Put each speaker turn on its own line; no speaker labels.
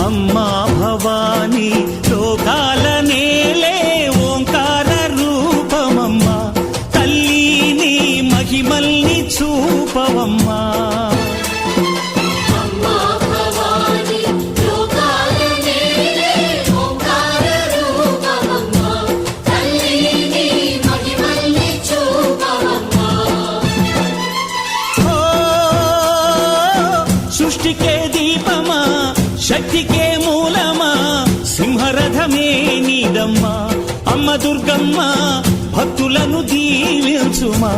అమ్మా భవానీ లోకాల నేలే ఓంకార రూపమమ్మా తల్లి నీ మహిమల్ని చూపవమ్మా సృష్టికే దీపమా శక్తికే మూలమా సింహరథమే నీదమ్మా అమ్మ దుర్గమ్మ భక్తులను దీవించుమా